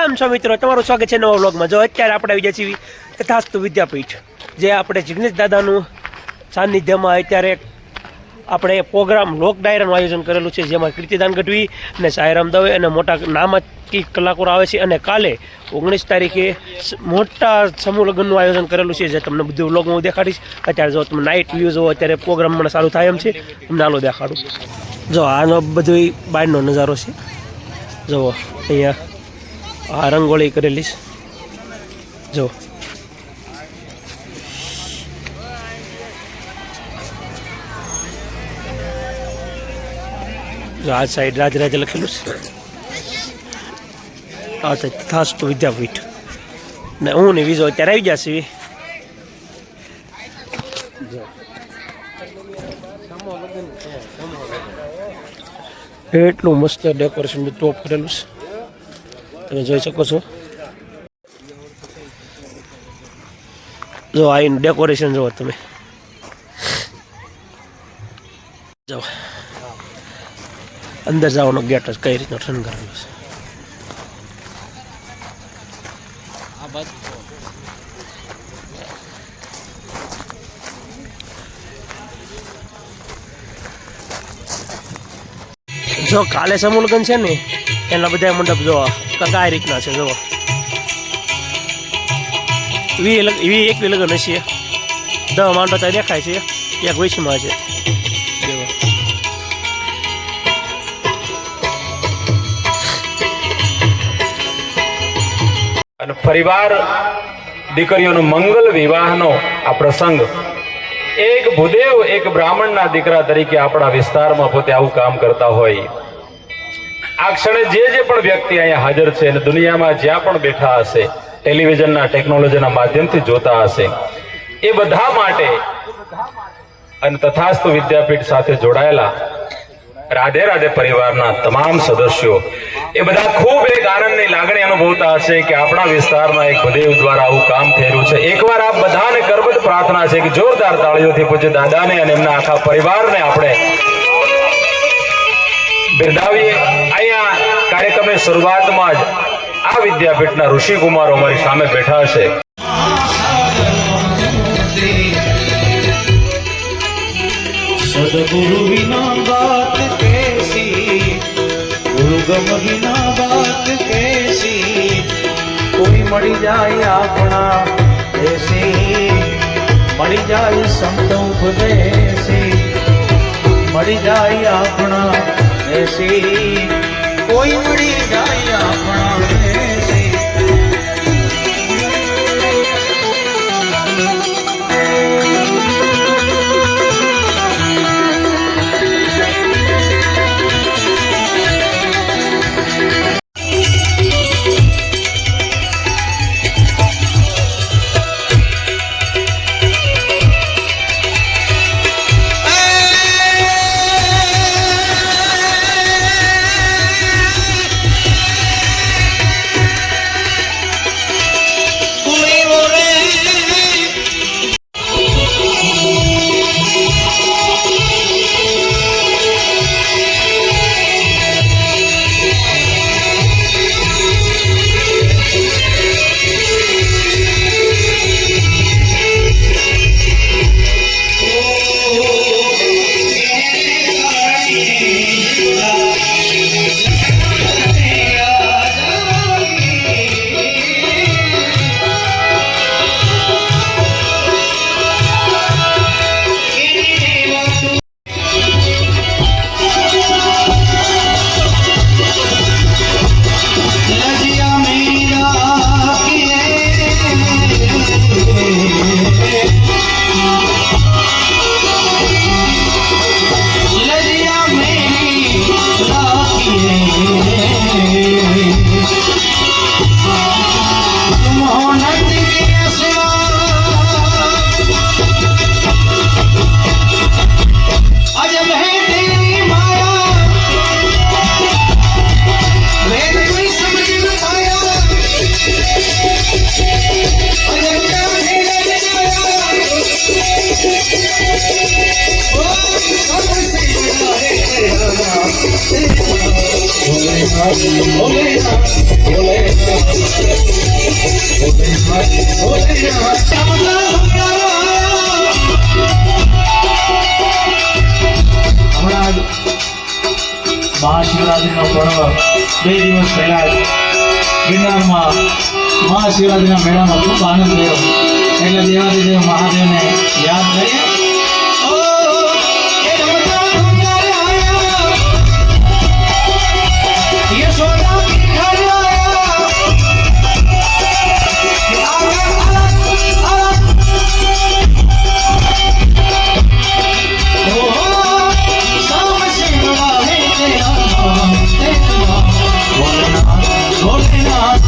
કેમ છો મિત્રો, તમારું સ્વાગત છે નવા વ્લોગમાં। જો અત્યારે આપણે આવી ગયા છીએ તથાસ્તુ વિદ્યાપીઠ, જે આપણે જિગ્નેશ દાદાનું સાનિધ્યમાં અત્યારે આપણે પ્રોગ્રામ લોક ડાયરાનું આયોજન કરેલું છે, જેમાં કીર્તિદાન ગઢવી અને સાયરામ દવે અને મોટા નામાંકિત કલાકારો આવે છે। અને કાલે 19 તારીખે મોટા સમૂહ લગ્નનું આયોજન કરેલું છે, જે તમને બધું વ્લોગમાં હું દેખાડીશ। અત્યારે જો તમે નાઇટ વ્યૂ જુઓ, અત્યારે પ્રોગ્રામ મને સારું થાય એમ છે, તમને આલો દેખાડું। જો આનો બધું બહારનો નજારો છે, જુઓ અહીંયા આ રંગોળી કરેલી છે, જો આ સાઈડ રાજરાજ લખેલું છે। આ તો તથાસ્તુ વિદ્યાપીઠ ને હું ને વિજો અત્યારે આવી જશે। એટલું મસ્ત ડેકોરેશન ટોપ કરેલું છે, તમે જોઈ શકો છો। જો આ ડેકોરેશન જુઓ તમે, જો અંદર જવાનો ગેટ જ કઈ રીતનો શણગારેલો છે। જો કાલે સમૂહ લગ્ન છે ને, એના બધા મંડપ જોવા આ રીતના છે। જુઓ એક લગ્ન હશે, 10 માંડો ત્યાં દેખાય છે, એક વૈશમાં છે। અને પરિવાર દીકરીઓનો મંગલ વિવાહનો આ પ્રસંગ, એક ભૂદેવ એક બ્રાહ્મણના દીકરા તરીકે આપણા વિસ્તારમાં પોતે આવું કામ કરતા હોય, આ ક્ષણે જે પણ વ્યક્તિ અહીંયા હાજર છે અને દુનિયામાં જ્યાં પણ બેઠા હશે, ટેલિવિઝનના ટેકનોલોજીના માધ્યમથી જોતા હશે, એ બધા માટે અને તથાસ્તુ વિદ્યાપીઠ સાથે જોડાયેલા રાધે રાધે પરિવારના તમામ સદસ્યો એ બધા ખૂબ એક આનંદની લાગણી અનુભવતા હશે કે આપણા વિસ્તારમાં એક ભૂદેવ દ્વારા આવું કામ થયેલું છે। એકવાર આપ બધાને કરબદ્ધ પ્રાર્થના છે કે જોરદાર તાળીઓથી પૂજ્ય દાદાને અને એમના આખા પરિવારને આપણે બિરદાવીએ। અહીંયા કાર્યક્રમની શરૂઆતમાં જ આ વિદ્યાપીઠના ઋષિ કુમારો અમારી સામે બેઠા છે। सदगुरु बिना बात कैसी, गुरु गम बिना बात कैसी, कोई मरी जाए अपना ऐसी, मरी जाए संत उपदेसी, मरी जाए अपना ऐसी, कोई मरी जाए अपना ऐसी। भोलेनाथ भोलेनाथ भोलेनाथ હમણાં મહાશિવરાત્રિનો પર્વ 2 દિવસ પહેલા ગિરનારમાં મહાશિવરાત્રિના મેળામાં ખૂબ આનંદ થયો એટલે દેવાધિદેવ મહાદેવને યાદ કરીએ. ભોલેનાથ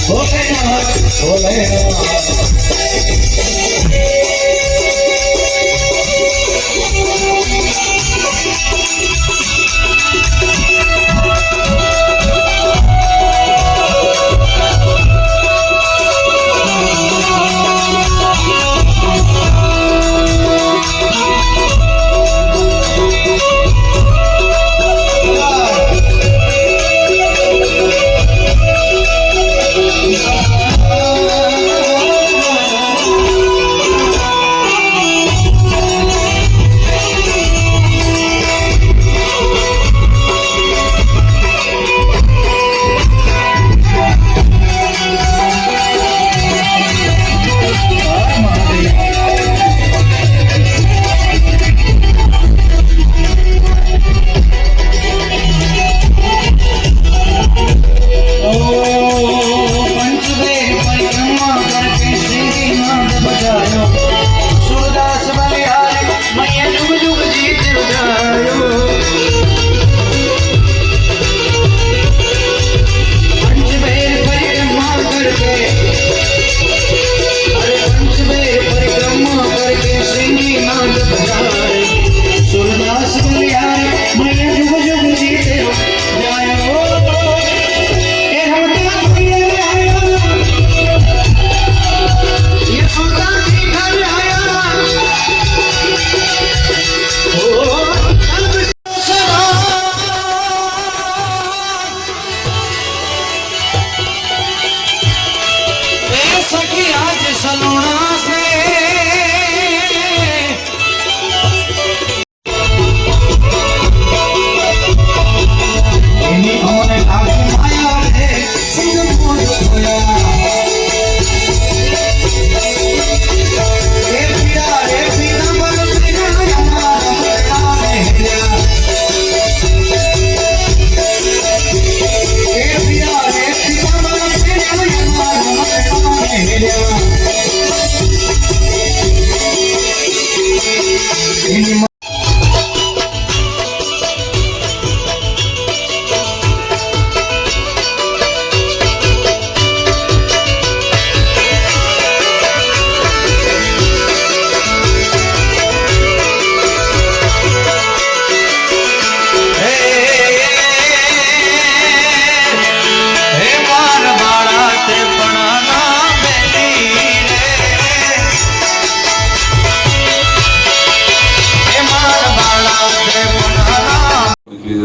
ભોલેનાથ ભોલેનાથ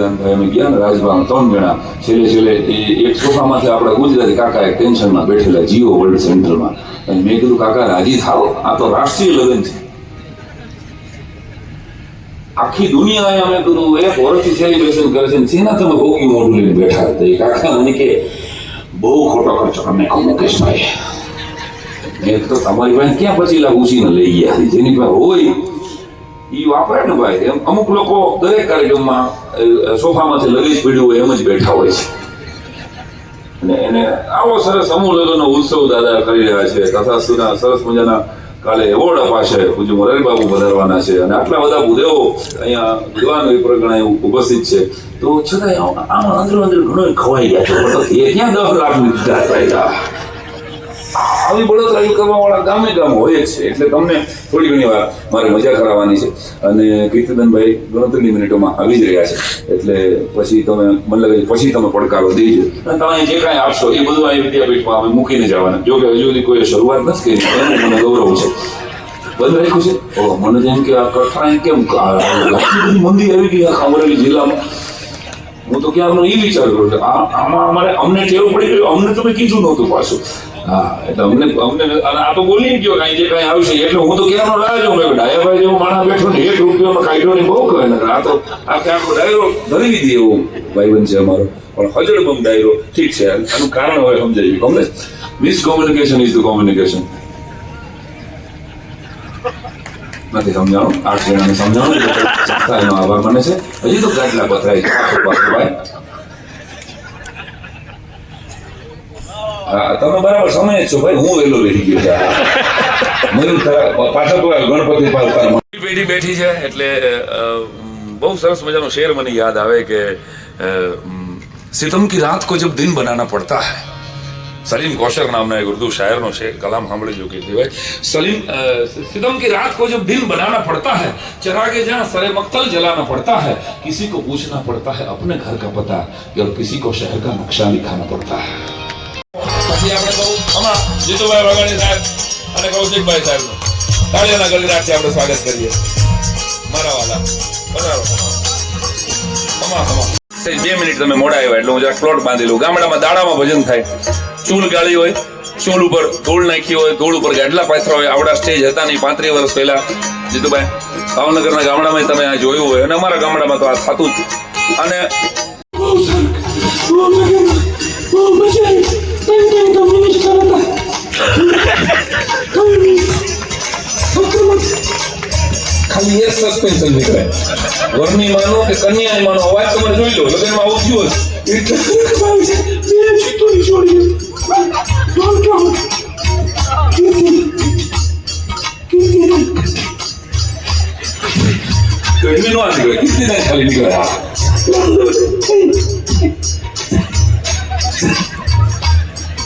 કીર્તિદાનભાઈ અમે ગયા ને રાજભામાં 3 જણા છેલ્લે એ એક સોફામાંથી આપણા ગુજરાતી કાકા એક ટેન્શનમાં બેઠેલા જીઓ વર્લ્ડ સેન્ટરમાં, અને મેં કીધું કાકા રાજી થાવ, આ તો રાષ્ટ્રીય લગ્ન છે, આખી દુનિયાએ અમે કીધું એક વર્ષથી સેલિબ્રેશન કરે છે ને શેના તમે ભોગી મોઢું લઈને બેઠા હતા. એ કાકા મને કે બહુ ખોટો ખર્ચો કરી નાખો મુકેશભાઈ. મેં તો તમારી પાસે ક્યાં 25 લાખ ઉછીને લઈ ગયા, જેની પાસે હોય એ વાપરે ને ભાઈ. એમ અમુક લોકો દરેક કાર્યક્રમમાં સોફામાંથી લગેજ પડ્યું હોય એમ જ બેઠા હોય છે, અને એને આવો સરસ સમૂહ લગ્નનો ઉત્સવ દાદા કરી રહ્યા છે. તથા સરસ મજાના કાલે એવોર્ડ અપાશે, પૂજ્ય મોરારી બાબુ વધારવાના છે, અને આટલા બધા ભૂદેવો અહીંયા વિદ્વાન વિપ્રગણા ઉપસ્થિત છે. તો છતાંય આમાં અંદર ઘણો ખવાઈ ગયા છે. એ ક્યાં 10 લાખ લીધા થાય, આવી બળતરાઈ કરવાવાળા ગામે ગામ હોય જ છે. એટલે તમને થોડી ઘણી વાર મારે મજા કરાવવાની છે, અને કીર્તિદાનભાઈ ગણતરીની મિનિટોમાં આવી જ રહ્યા છે. એટલે પછી તમે મને લાગે પછી તમે પડકારો દેજો, અને તમે જે કાંઈ આપશો એ બધું આ વિદ્યાપીઠમાં અમે મૂકીને જવાના. જો કે હજુ સુધી કોઈ શરૂઆત નથી કરી, એનું મને ગૌરવ છે. બંધ રાખ્યું છે. ઓહ, મને તો એમ કે આ કઠરાઈ કેમ આટલી બધી મંદી આવી ગઈ આખા અમરેલી જિલ્લામાં. હું તો ક્યારનો એ વિચાર કરું છું આમાં અમારે અમને ટેવ પડી ગયું, અમને તમે કીધું નહોતું પાછું. હા, એટલે અમને આ તો બોલી ગયો કાંઈ જે કાંઈ આવશે. એટલે હું તો ક્યારનો રાહ જોઉં, ડાયાભાઈ જેવો માણસ બેઠો ને 1 રૂપિયાનો કાઢ્યો ને બહુ કહે ને આ તો આખો ડાયરો ધરી દીધી એવો ભાઈબંધ છે અમારો, પણ હજળબમ ડાયરો. ઠીક છે, આનું કારણ હવે સમજાય ગયું અમને. મિસકોમ્યુનિકેશન ઇઝ ધ કોમ્યુનિકેશન. નથી સમજાણું, 8 જણાને સમજાણું, સંસ્થા એનો આભાર માને છે. હજી તો ગાટલા પથરાય છે ભાઈ. હા, તમે બરાબર સમય જ છો ભાઈ, હું વહેલો રહી ગયો છે. મયુર પાછળ ગણપતિ પેઢી બેઠી છે, એટલે બહુ સરસ મજાનો શેર મને યાદ આવે કે સિતમ કી રાત को जब दिन बनाना पड़ता है, सलीम कौशर नामना एक उर्दू शायर नो शेर कलाम सामने जो कहती है सितम की रात को जब दिन बनाना पड़ता है, चरागे जहाँ सरे मक्तल जलाना पड़ता है, किसी को पूछना पड़ता है अपने घर का पता, और किसी को शहर का नक्शा लिखाना पड़ता है. પછી આપણે કહું હમણાં જીતુભાઈ વાઘાણી સાહેબ અને કૌશિકભાઈ સાહેબનું તાળીઓના ગળગડાટથી આપણે સ્વાગત કરીએ. મારા વાલા પધારો. હમણાં 2 મિનિટ તમે મોડા આવ્યા એટલે હું જરાક પ્લોટ બાંધી લઉં. ગામડામાં દાડામાં ભજન થાય, ચૂલ ગાળી હોય, ચૂલ ઉપર ધૂળ નાખી હોય, ધૂળ ઉપર ગાડલા પાથરા હોય. આવડા સ્ટેજ હતા નહીં 35 વર્ષ પહેલા જીતુભાઈ. ભાવનગરના ગામડામાં તમે આ જોયું હોય, અને અમારા ગામડામાં તો આ થતું જ. અને ખાલી એક સસ્પેન્શન નીકળે, વરની માનો કે કન્યા માનો અવાજ તમે જોઈ લો, લગ્નમાં આવું થયું ગરમી નો નીકળે, કીર્તિદાન ખાલી નીકળે.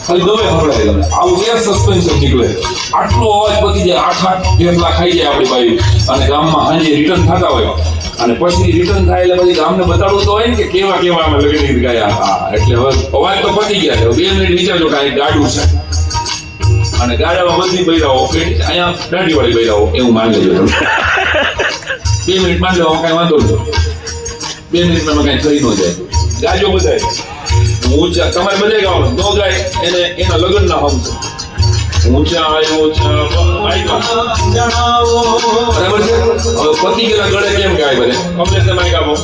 ખાલી દવે હમણાં તમને આવું એક સસ્પેન્શન નીકળે, આટલો અવાજ પતી જાય, 8 ફેફલા ખાઈ જાય આપણી બાઈ, અને ગામમાં સાંજે રિટર્ન થતા હોય, અને પછી રિટર્ન થાય એટલે પછી ગામને બતાડવું તો હોય ને કે કેવા કેવા અમે લગન ગીત ગાયા. હા, એટલે હવે અવાજ તો પતી ગયા છે. 2 મિનિટ વિચારજો કે આ એક ગાડું છે, અને ગાડામાં બધી બૈરાઓ અહીંયા દાઢીવાળી બૈરાઓ એવું માની લેજો તમે. 2 મિનિટ માની લો, કાંઈ વાંધો નહીં. 2 મિનિટમાં કાંઈ થઈ ન જાય. ગાજો બધાય ઊંચા, તમારે બધા ગાવાનું નો ગાય એને એના લગ્ન ના હમ ઊંચા બરાબર છે. હવે પતિ ગયેલા ગળે કેમ ગાય બને કમલેશ તમે ગાવો.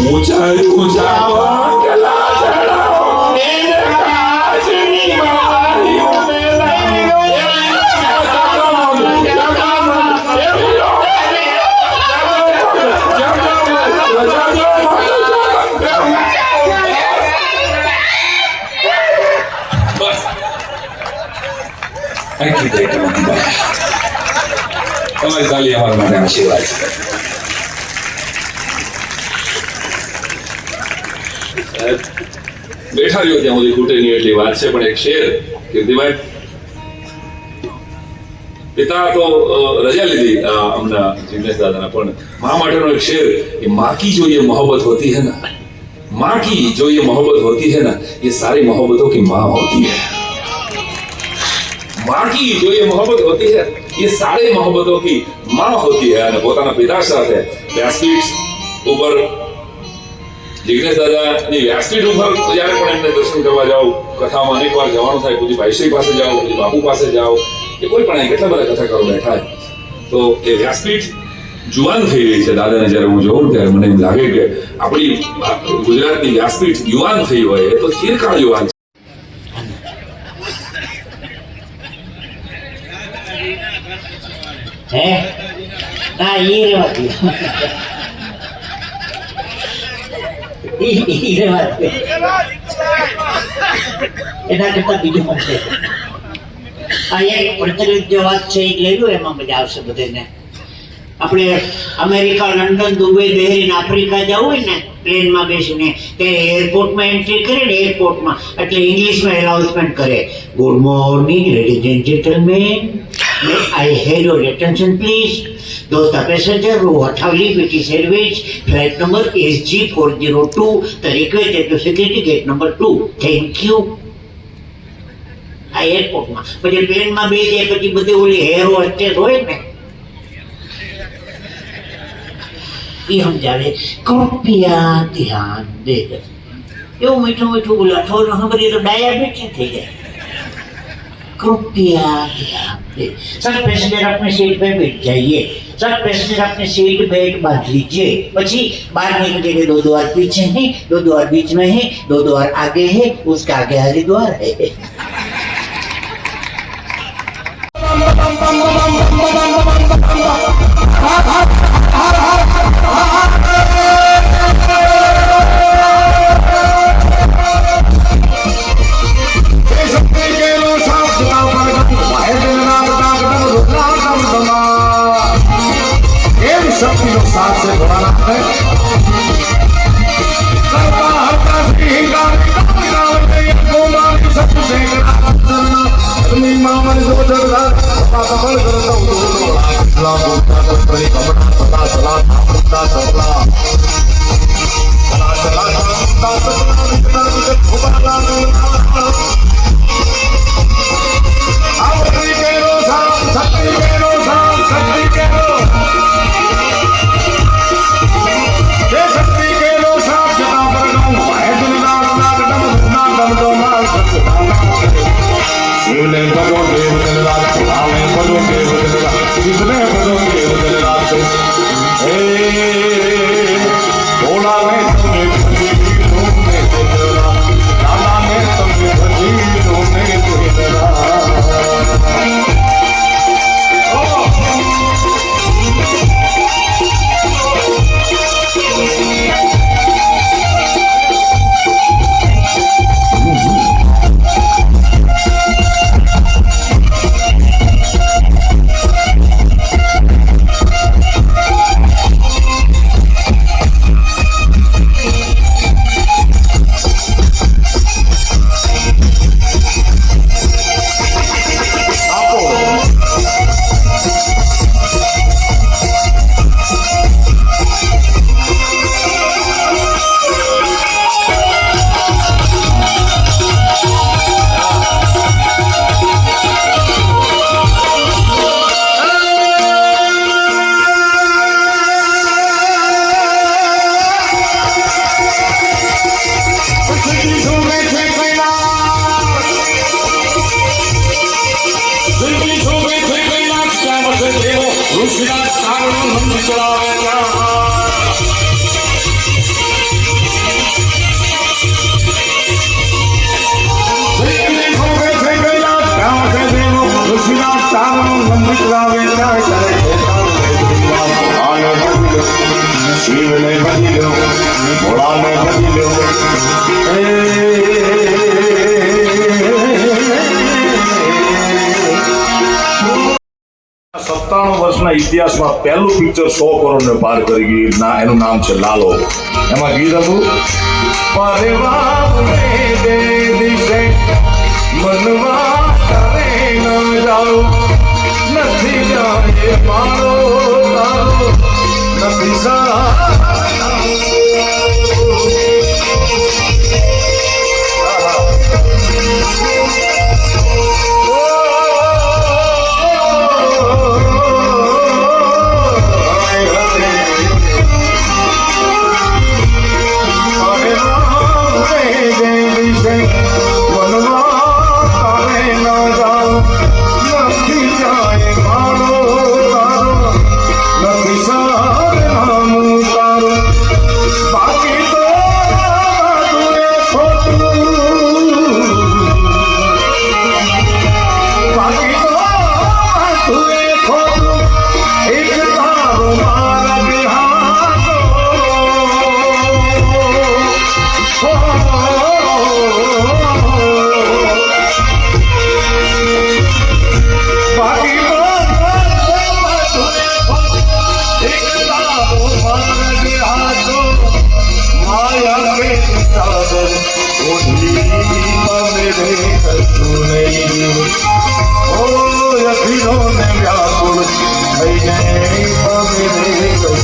ઊંચા ઊંચા વાગેલા જડાઓ એને કાજની મારીઓ મે લાગ્યો તમારી તાલી અમારા માટે આશીર્વાદ છે. બેઠા રહ્યો ત્યાં સુધી ખૂટે નહીં એટલી વાત છે. પણ એક શેર કીર્તિભાઈ, પિતા તો રજા લીધી હમણાં જિગ્નેશ દાદાના, પણ મા માટેનો એક શેર, એ माँ की जो ये मोहब्बत होती है ना, माँ की जो ये मोहब्बत होती है ना, ये सारी मोहब्बतों की माँ होती है. माँ की जो ये मोहब्बत होती है ये सारे मोहब्बतों की माँ होती है. અને પોતાના પિતા સાથે વ્યાસપીઠ ઉપર જિગ્નેશ દાદાની વ્યાસપીઠ ઉપર જ્યારે પણ એમને દર્શન કરવા જાઓ, કથામાં અનેક વાર જવાનું થાય, પછી ભાઈશ્રી પાસે જાઓ, પછી બાપુ પાસે જાઓ, કે કોઈ પણ અહીં કેટલા બધા કથાકારો બેઠા છે, તો એ વ્યાસપીઠ જુવાન થઈ રહી છે. દાદાને જ્યારે હું જોઉં ત્યારે મને એમ લાગે કે આપણી ગુજરાતની વ્યાસપીઠ યુવાન થઈ હોય એ તો ચિરકાળ યુવાન છે. હે ના એ રેવા દે ઈ રેવા દે એના કરતા બીજું પણ છે. આ એક પ્રચલિત જે વાત છે એ લઈ લો, એમાં મજા આવશે બધાને. આપણે America, London, Dubai, Bahrain, Africa જવું હોય ને પ્લેનમાં બેસીને તે એરપોર્ટમાં એન્ટ્રી કરે ને, એરપોર્ટમાં એટલે ઇંગ્લિશમાં એનાઉન્સમેન્ટ કરે, good morning ladies and gentleman, may I have your attention please? Those the passenger who are traveling with this airways, flight number SG402, the requested to security gate number 2. Thank you. આ એરપોર્ટમાં પછી પ્લેનમાં બે જાય પછી બધી ઓલી hair hostess હોય ને એ સમજાવે, કૃપયા ધ્યાન દે. એવું મીઠું મીઠું બોલા, થોડું સાંભળીએ તો ડાયાબિટીસ થઈ જાય. कृपया ध्यान दें. सब पैसेंजर अपने सीट पे बैठ जाइए. सब पैसेंजर अपने सीट बेल्ट बांध लीजिए. પછી बाहर निकलेंगे, दो द्वार पीछे हैं, दो द्वार बीच में है, दो द्वार आगे है, उसका आगे हरिद्वार है. વર્ષના ઇતિહાસમાં પહેલું પિક્ચર 100 કરોડને પાર કરી ગઈ. એનું નામ છે લાલો. એમાં ગીત હતું, પરવાને દે દિશે મનવા કરે ન જાઓ, નથી જાણે મારો તારો નથી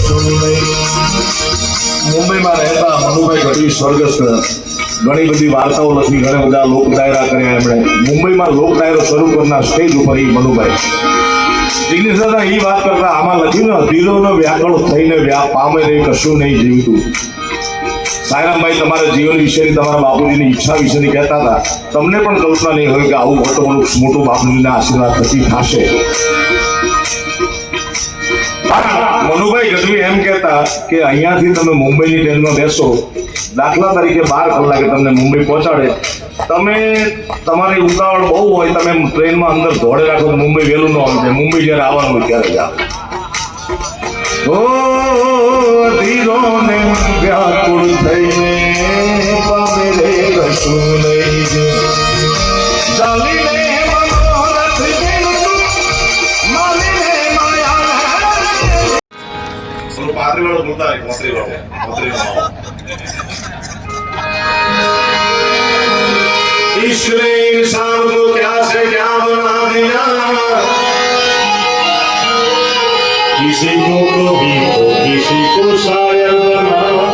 કશું નહીં. મુંબઈમાં રહેતા મનુભાઈ ગઢવી સ્વર્ગસ્થ ઘણી બધી વાર્તાઓ લખી, ઘણા બધા લોક ડાયરા કર્યા એમણે. મુંબઈમાં લોક ડાયરો શરૂ કરનાર સ્ટેજ ઉપર એ મનુભાઈ જિગ્નેશ દાદા એ વાત કરતા આમાં લખ્યું ને, અધીરોનો વ્યાકળ થઈને પામે નહીં કશું નહીં જીવતું. સાયરામભાઈ તમારા જીવન વિશેની, તમારા બાપુજીની ઈચ્છા વિશેની કહેતા હતા. તમને પણ કલ્પના નહીં હોય કે આવું મોટું બાપુજીના આશીર્વાદ થકી થશે. મનુભાઈ ગઢવી એમ કહેતા કે અહીંયાથી તમે મુંબઈની ટ્રેનમાં બેસો, દાખલા તરીકે 12 કલાકે તમને મુંબઈ પહોંચાડે, તમે તમારી ઉતાવળ બહુ હોય, તમે ટ્રેનમાં અંદર દોડે રાખો, મુંબઈ વહેલું ન આવે. મુંબઈ જ્યારે આવવાનું હોય ત્યારે જ આવે. ઓ ધીરોને વ્યાકુળ થઈને પામે રે કશું નહીં. ચાલીને મનોરથ જેનું માલીને માયા. પાત્રી વાળો બોલતા પાત્રી વાળો इश्क ने इंसान को क्या से क्या बना दिया. किसी को कभी तो किसी को शायर बना